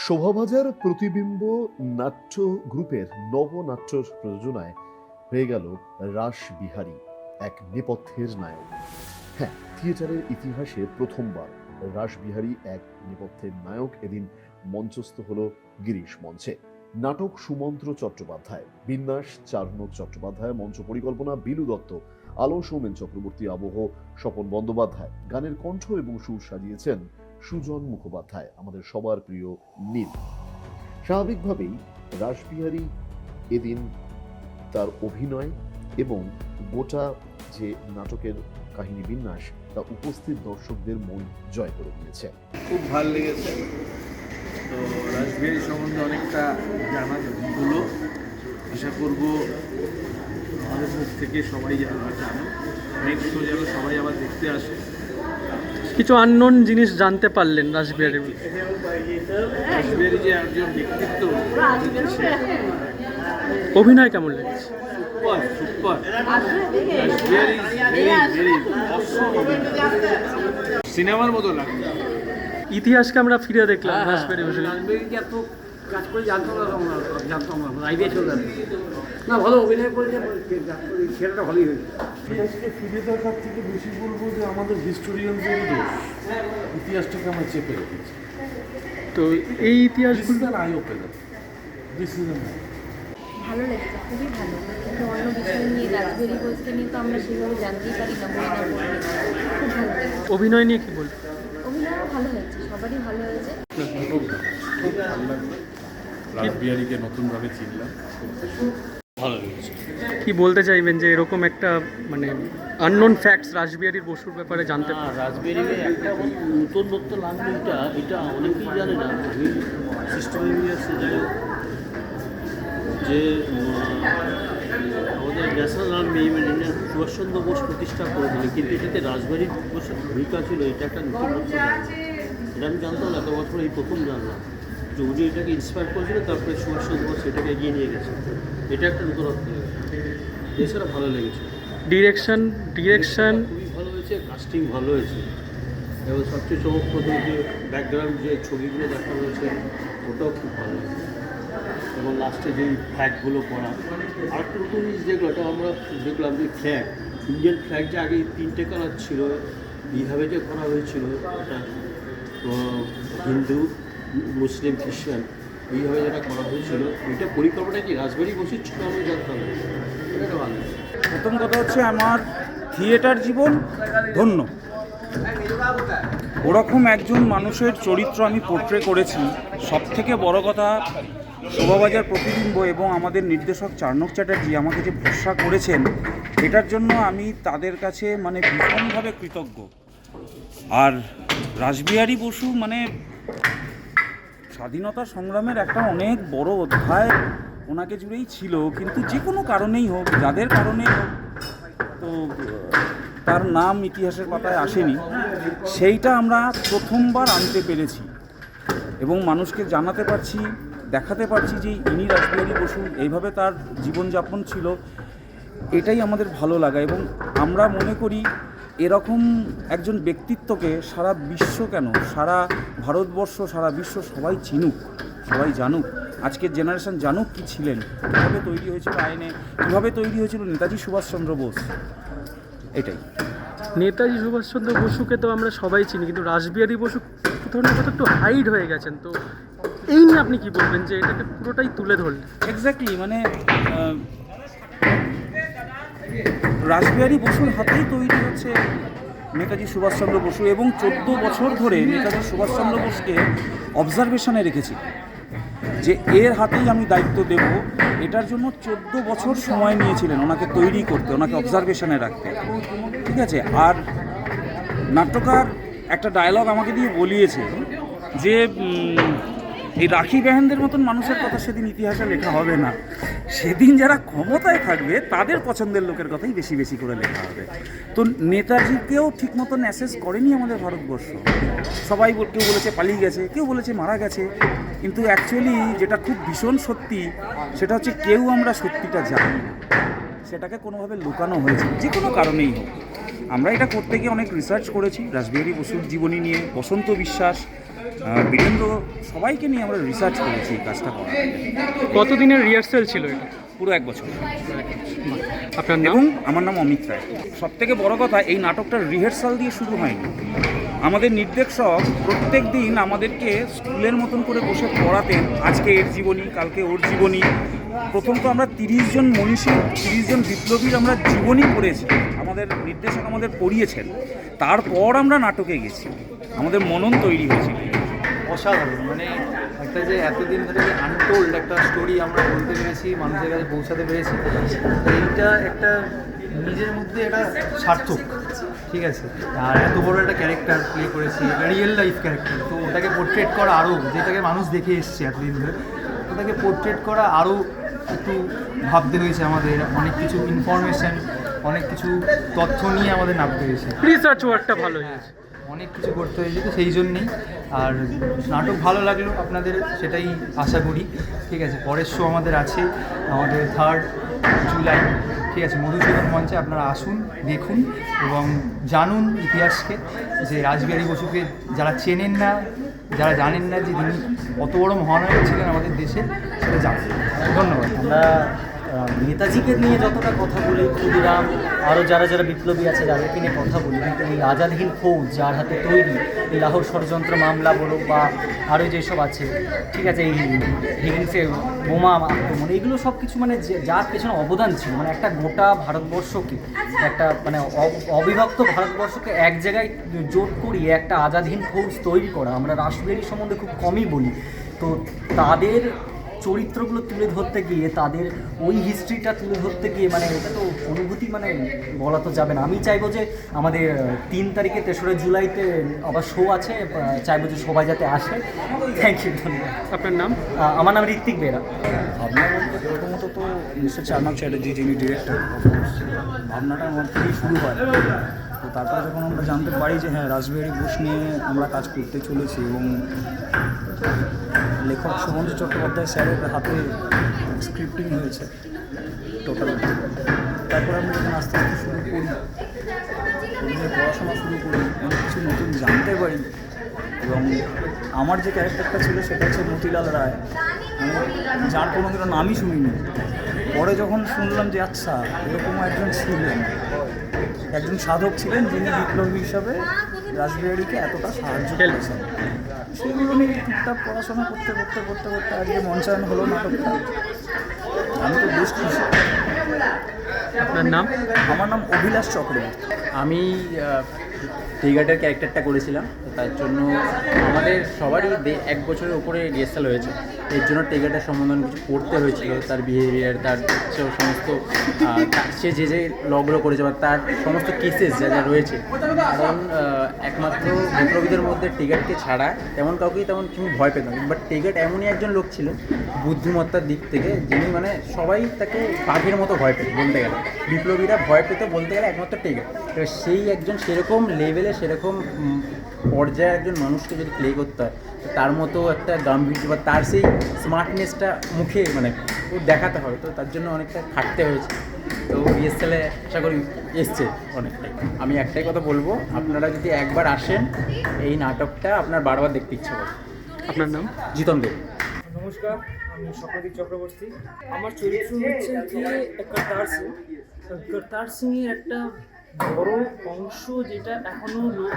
শোভাবাজার প্রতিবিম্ব নাট্য গ্রুপের নবনাট্য প্রযোজনায় হয়ে গেল রাসবিহারী, এক নেপথ্যের নায়ক। হ্যাঁ, থিয়েটারের ইতিহাসে প্রথমবার রাসবিহারী এক নেপথ্যের নায়ক এদিন মঞ্চস্থ হলো গিরিশ মঞ্চে। নাটক সুমন্ত্র চট্টোপাধ্যায়, বিন্যাস চারুনক চট্টোপাধ্যায়, মঞ্চ পরিকল্পনা বিলু দত্ত, আলো সৌমেন চক্রবর্তী, আবহ স্বপন বন্দ্যোপাধ্যায়, গানের কণ্ঠ এবং সুর সাজিয়েছেন সুজন মুখোপাধ্যায়, আমাদের সবার প্রিয় নীল। স্বাভাবিকভাবেই রাসবিহারী এদিন তার অভিনয় এবং গোটা যে নাটকের কাহিনী বিন্যাস তা উপস্থিত দর্শকদের মন জয় করে নিয়েছে। খুব ভালো লেগেছে। তো রাসবিহারী সম্বন্ধে অনেকটা জানা হলো, আশা করব আমাদের মুখ থেকে সবাই যেন জানো, নেক্সট শো যেন সবাই আবার দেখতে আসে। কিছু আননোন জিনিস জানতে পারলেন রাসবিহারী। রাসবিহারী যে একজন ব্যক্তিত্ব, অভিনয় কেমন লেগেছে? Super super. রাসবিহারী ভেরি অসম অভিনয়, সিনেমার মতো লাগে। ইতিহাসকে আমরা ফিরে দেখলাম রাসবিহারী বসু। রাসবিহারীকে এত কাজ করে জানতাম না, আইডিয়া চলে আসে না। ভালো অভিনয় করেছে, সেটা ভালোই হয়েছে। ইতিহাসকে ফিরে দেখার থেকে বেশি বলবো যে আমাদের হিস্টোরিয়ানদের দোষ, ইতিহাসটাকে আমরা চেপে রেখেছি। তো এই ইতিহাসগুলো আই ওপেনার, দিস ইজ ভালো লেগেছে, খুবই ভালো। কিন্তু অন্য বিষয় নিয়ে রাসবিহারী বোসকে নিয়ে তো আমরা সেভাবে জানতেই পারি না, বই না পড়লে। খুব ভালো লেগেছে। অভিনয় নিয়ে কি বলবো? অভিনয়ও ভালো হয়েছে, সবারই ভালো হয়েছে। খুব ভালো লাগলো। রাসবিহারীকে নতুনভাবে চিনলাম, ভালো লেগেছে। কি বলতে চাইবেন যে এরকম একটা মানে আননোন ফ্যাক্টস রাসবিহারী বসুর ব্যাপারে জানতে রাসবিহারীকে একটা নতুনত্ব লাগলো, এটা অনেকেই জানে না। আমি সিস্টেমে নিয়ে আসছি, যাই হোক, যে আমাদের ন্যাশনাল আর্মি মানে ইন্ডিয়ান সুভাষচন্দ্র বোস প্রতিষ্ঠা করে দিলেন, কিন্তু এটাতে রাসবিহারী বোসের ভূমিকা ছিল, এটা একটা নতুনত্ব। এটা আমি জানতাম না, এত বছর এই প্রথম জানলাম যে উনি এটাকে ইন্সপায়ার করেছিল, তারপরে সুভাষচন্দ্র বোস এটাকে এগিয়ে নিয়ে গেছে। এটা একটা নতুনত্ব, এছাড়া ভালো লেগেছে। ডিরেকশন খুবই ভালো হয়েছে, কাস্টিং ভালো হয়েছে, এবং সবচেয়ে চমকপ্রদ যে ব্যাকগ্রাউন্ড যে ছবিগুলো দেখানো হয়েছে ওটাও খুব ভালো হয়েছে, এবং লাস্টে যেই ফ্ল্যাগগুলো করা। আর একটা নতুন জিনিস দেখলো, এটা আমরা দেখলাম যে ফ্ল্যাগ, ইন্ডিয়ান ফ্ল্যাগ যে আগে 3টে কালার ছিল, এইভাবে যে করা হয়েছিল, এটা হিন্দু, মুসলিম, খ্রিস্টান, এইভাবে যেটা করা হয়েছিল, এটা পরিকল্পনা কি রাসবিহারী বসুর ছিল আমি জানতাম না। এটা ভালো। প্রথম কথা হচ্ছে আমার থিয়েটার জীবন ধন্য। ওরকম একজন মানুষের চরিত্র আমি পোর্ট্রে করেছি। সবথেকে বড় কথা, শোভাবাজার প্রতিবিম্ব এবং আমাদের নির্দেশক চারুনক চ্যাটার্জি আমাকে যে ভরসা করেছেন, এটার জন্য আমি তাদের কাছে মানে ভীষণভাবে কৃতজ্ঞ। আর রাসবিহারী বসু মানে স্বাধীনতা সংগ্রামের একটা অনেক বড় অধ্যায় ওনাকে জুড়েই ছিল, কিন্তু যে কোনো কারণেই হোক, যাদের কারণেই হোক, তো তার নাম ইতিহাসের পাতায় আসেনি। সেইটা আমরা প্রথমবার আনতে পেরেছি এবং মানুষকে জানাতে পারছি, দেখাতে পারছি যে ইনি রাসবিহারী বসু, এইভাবে তার জীবনযাপন ছিল। এটাই আমাদের ভালো লাগা, এবং আমরা মনে করি এরকম একজন ব্যক্তিত্বকে সারা বিশ্ব কেন, সারা ভারতবর্ষ, সারা বিশ্ব সবাই চিনুক, সবাই জানুক, আজকের জেনারেশন জানুক কী ছিলেন, কীভাবে তৈরি হয়েছিল আইনে, কীভাবে তৈরি হয়েছিল নেতাজি সুভাষচন্দ্র বোস। এটাই। নেতাজি সুভাষচন্দ্র বসুকে তো আমরা সবাই চিনি, কিন্তু রাসবিহারী বসু কোথাও না কোথাও একটু হাইড হয়ে গেছেন। তো এই নিয়ে আপনি কি বলবেন যে এটাকে পুরোটাই তুলে ধরলেন? এক্স্যাক্টলি, মানে রাসবিহারী বসুর হাতেই তৈরি হচ্ছে নেতাজি সুভাষচন্দ্র বসু, এবং 14 বছর ধরে নেতাজি সুভাষচন্দ্র বোসকে অবজারভেশনে রেখেছি যে এর হাতেই আমি দায়িত্ব দেব। এটার জন্য 14 বছর সময় নিয়েছিলেন ওনাকে তৈরি করতে, ওনাকে অবজারভেশনে রাখতে, ঠিক আছে। আর নাট্যকার একটা ডায়লগ আমাকে দিয়ে বলিয়েছে যে এই রাখি বাহেনদের মতন মানুষের কথা সেদিন ইতিহাসে লেখা হবে না, সেদিন যারা ক্ষমতায় থাকবে তাদের পছন্দের লোকের কথাই বেশি বেশি করে লেখা হবে। তো নেতাজিকেও ঠিক মতন অ্যাসেস করেনি আমাদের ভারতবর্ষ। সবাই কেউ বলেছে পালিয়ে গেছে, কেউ বলেছে মারা গেছে, কিন্তু অ্যাকচুয়ালি যেটা খুব ভীষণ সত্যি সেটা হচ্ছে কেউ আমরা সত্যিটা জানি না, সেটাকে কোনোভাবে লুকানো হয়েছে যে কোনো কারণেই হোক। আমরা এটা করতে গিয়ে অনেক রিসার্চ করেছি রাসবিহারী বসুর জীবনী নিয়ে। বসন্ত বিশ্বাস বীরেন্দ্র, সবাইকে নিয়ে আমরা রিসার্চ করেছি এই কাজটা করার জন্য। কতদিনের রিহার্সাল ছিল এটা? পুরো 1 বছর। আপনার নাম? এবং আমার নাম অমিত রায়। সব থেকে বড় কথা, এই নাটকটার রিহার্সাল দিয়ে শুরু হয়নি। আমাদের নির্দেশক প্রত্যেক দিন আমাদেরকে স্কুলের মতন করে বসে পড়াতেন, আজকে এর জীবনী, কালকে ওর জীবনী। প্রথম তো আমরা 30 জন মনীষী, 30 জন বিপ্লবীর আমরা জীবনী পড়েছি, আমাদের নির্দেশক আমাদের পড়িয়েছেন। তারপর আমরা নাটকে গেছি, আমাদের মনন তৈরি হয়েছিল। অসাধারণ, মানে একটা যে এতদিন ধরে যে আনটোল্ড একটা স্টোরি আমরা বলতে পেরেছি, মানুষের কাছে পৌঁছাতে পেরেছি, এইটা একটা নিজের মধ্যে একটা সার্থক, ঠিক আছে। আর এত বড় একটা ক্যারেক্টার প্লে করেছি, একটা রিয়েল লাইফ ক্যারেক্টার, তো ওটাকে পোর্ট্রেট করা আরও, যেটাকে মানুষ দেখে এসছে এতদিন ধরে, ওটাকে পোর্ট্রেট করা আরও একটু ভাবতে হয়েছে আমাদের। অনেক কিছু ইনফরমেশান, অনেক কিছু তথ্য নিয়ে আমাদের নামতে হয়েছে, রিসার্চ ওয়ার্কটা ভালো হয়েছে, অনেক কিছু করতে হয়েছে, তো সেই জন্যেই। আর নাটক ভালো লাগলো আপনাদের, সেটাই আশা করি। ঠিক আছে, পরের শো আমাদের আছে, আমাদের 3 জুলাই, ঠিক আছে, মধুসূদন মঞ্চে। আপনারা আসুন, দেখুন এবং জানুন ইতিহাসকে, যে রাসবিহারী বসুকে যারা চেনেন না, যারা জানেন না যে তিনি কত বড় মহানায়ক ছিলেন আমাদের দেশে, সেটা জানুন। ধন্যবাদ। আমরা নেতাজিকে নিয়ে যতটা কথা বলি, ক্ষুদিরাম, আরও যারা যারা বিপ্লবী আছে যাদেরকে নিয়ে কথা বলি, কিন্তু এই আজাদ হিন্দ ফৌজ যার হাতে তৈরি, এই লাহোর ষড়যন্ত্র মামলা বলো বা আরও যেসব আছে, ঠিক আছে, এই হিরেন্সে বোমা আক্রমণ, এইগুলো সব কিছু মানে যার পেছনে অবদান ছিল, মানে একটা গোটা ভারতবর্ষকে, একটা মানে অবিভক্ত ভারতবর্ষকে এক জায়গায় জোট করিয়ে একটা আজাদ হিন্দ ফৌজ তৈরি করা। আমরা রাসবিহারী সম্বন্ধে খুব কমই বলি, তো তাদের চরিত্রগুলো তুলে ধরতে গিয়ে, তাদের ওই হিস্ট্রিটা তুলে ধরতে গিয়ে, মানে এটা তো অনুভূতি, মানে বলা তো যাবে না। আমি চাইবো যে আমাদের 3 তারিখে 3রা জুলাইতে আবার শো আছে, চাইবো যে সবাই যাতে আসে। থ্যাংক ইউ, ধন্যবাদ। আপনার নাম? আমার নাম ঋত্বিক বেরা। ভাবনা বলতে প্রথমত তো মিস্টার চার্মাক চ্যাটার্জি, যিনি ডিরেক্টর, ভাবনাটার মধ্যে থেকেই শুরু হয়। তো তারপরে যখন আমরা জানতে পারি যে হ্যাঁ, রাসবিহারী বোস নিয়ে আমরা কাজ করতে চলেছি এবং লেখক সুমন্ত চট্টোপাধ্যায় স্যারের হাতে স্ক্রিপ্টিং হয়েছে টোটাল, তারপরে আমরা যখন আস্তে আস্তে শুরু করি, পড়াশোনা শুরু করি, অনেক কিছু নতুন জানতে পারি। এবং আমার যে ক্যারেক্টারটা ছিল সেটা হচ্ছে মতিলাল রায়, আমি যার কোনো দিনও নামই শুনিনি। পরে যখন শুনলাম যে আচ্ছা, এরকম একজন ছিলেন, একজন সাধক ছিলেন যিনি বিপ্লবী হিসাবে রাসবিহারীকে এতটা সাহায্য করেছেন, সেগুলো নিয়ে টুকটাক পড়াশোনা করতে করতে করতে করতে আজকে মঞ্চায়ন হলো নাটকটা। আমি তো বেশ খুশি। আপনার নাম? আমার নাম অভিলাষ চক্রবর্তী। আমি টিগার্টের ক্যারেক্টারটা করেছিলাম, তো তার জন্য আমাদের সবারই 1 বছরের উপরে রিহার্সাল হয়েছে। এর জন্য টিগার্টের সম্বন্ধে কিছু পড়তে হয়েছিল, তার বিহেভিয়ার, তার সমস্ত সে যে লগগুলো করেছে বা তার সমস্ত কেসেস যা যা রয়েছে। কারণ একমাত্র বিপ্লবীদের মধ্যে টিগার্টকে ছাড়া তেমন কাউকেই তেমন তুমি ভয় পেতাম, বাট টিগার্ট এমনই একজন লোক ছিলেন বুদ্ধিমত্তার দিক থেকে, যিনি মানে সবাই তাকে বাঘের মতো ভয় পেত বলতে গেলে। বিপ্লবীরা ভয় পেত বলতে গেলে একমাত্র টিগার্ট। এবার সেই একজন সেরকম লেভেলে, সেরকম পর্যায়ে একজন মানুষকে যদি প্লে করতে হয়, তার মতো একটা গাম্ভীর্য বা তার সেই স্মার্টনেসটা মুখে মানে দেখাতে হবে, তো তার জন্য অনেকটা খাটতে হয়েছে। তো রিহার্সালে আশা করি এসছে অনেকটাই। আমি একটাই কথা বলবো, আপনারা যদি একবার আসেন, এই নাটকটা আপনার বারবার দেখতে ইচ্ছে করে। আপনার নাম? জিতন দেব। নমস্কার, আমি স্বপ্নদীপ চক্রবর্তী। আমার চরিত্র হচ্ছে যে করতার সিং। করতার সিংয়ের একটা বড় অংশ যেটা এখনও লোক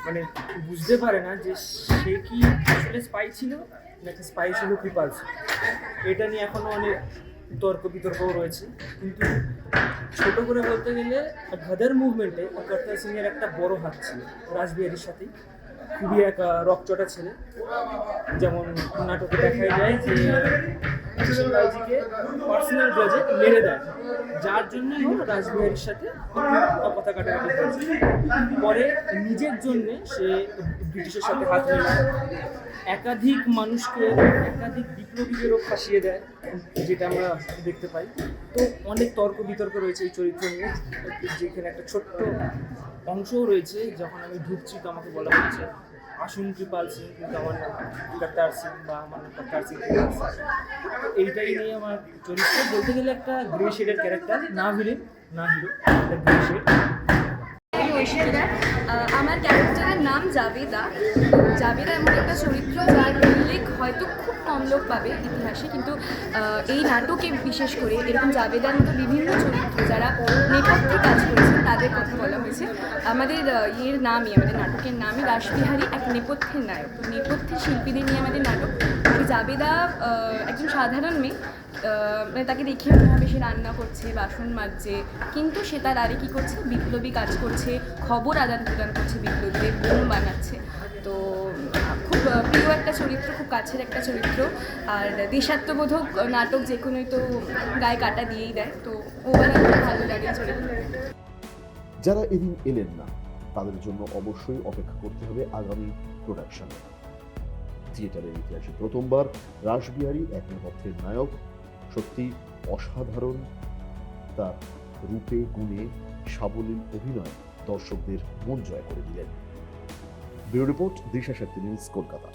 মানে বুঝতে পারে না, যে সে কি আসলে স্পাই ছিল নাকি স্পাই ছিল কৃপাল সিং। এটা নিয়ে এখনও অনেক তর্ক বিতর্কও রয়েছে, কিন্তু ছোটো করে বলতে গেলে গাদার মুভমেন্টে করতার সিংয়ের একটা বড় হাত ছিল রাসবিহারীর সাথেই। খুবই এক রকচটা ছেলে, যেমন নাটকে দেখা যায় যে শিশুরাজিকে পার্সোনাল গ্রাজে মেরে দেয়, যার জন্যই হোক রাসবিহারীর সাথে কথা কাটাকাটি হয়েছে। পরে নিজের জন্যে সে ব্রিটিশের সাথে হাত মেলায়, একাধিক মানুষকে, একাধিক বিপ্লবীদেরও ফাঁসিয়ে দেয়, যেটা আমরা দেখতে পাই। তো অনেক তর্ক বিতর্ক রয়েছে এই চরিত্র নিয়ে, যেখানে একটা ছোট্ট অংশও রয়েছে। যখন আমি ঢুকছি তো আমাকে বলা হচ্ছে আসুন কৃপাল সিং, কিন্তু আমার নাম করতার সিং বা আমার নাম করতার সিং। এইটাই নিয়ে আমার চরিত্র বলতে গেলে একটা গ্রে শেডের ক্যারেক্টার, না ভিলেন না হিরো, একটা গ্রে শেড। শিকদার। আমার ক্যারেক্টারের নাম জাবেদা। জাবেদা এমন একটা চরিত্র যার উল্লেখ হয়তো খুব কম লোক পাবে ইতিহাসে, কিন্তু এই নাটকে বিশেষ করে এরকম জাবেদার মতো বিভিন্ন চরিত্র যারা নেপথ্যে কাজ করেছেন তাদের কথা বলা হয়েছে। আমাদের আমাদের নাটকের নামই রাসবিহারী, এক নেপথ্যের নায়ক। তো নেপথ্যের শিল্পীদের নিয়ে আমাদের নাটক। জাবেদা একজন সাধারণ মেয়ে, মানে তাকে দেখে মনে হবে সে রান্না করছে, বাসন মাজছে, কিন্তু সে তার আরে কী করছে, বিপ্লবী কাজ করছে, খবর আদান প্রদান করছে, বিপ্লবীদের বোম বানাচ্ছে। তো খুব প্রিয় একটা চরিত্র, খুব কাছের একটা চরিত্র। আর দেশাত্মবোধক নাটক যে কোনোই তো গায়ে কাটা দিয়েই দেয়, তো ওভারঅল ভালো লাগে চরিত্র। যারা এদিন এলেন না তাদের জন্য অবশ্যই অপেক্ষা করতে হবে আগামী প্রোডাকশনে। থিয়েটারের ইতিহাসে প্রথমবার রাসবিহারী এক নেপথ্যের নায়ক, সত্যি অসাধারণ তার রূপে গুণে সাবলীল অভিনয় দর্শকদের মন জয় করে দিলেন। ব্যুরো রিপোর্ট, দিশা শক্তি নিউজ, কলকাতা।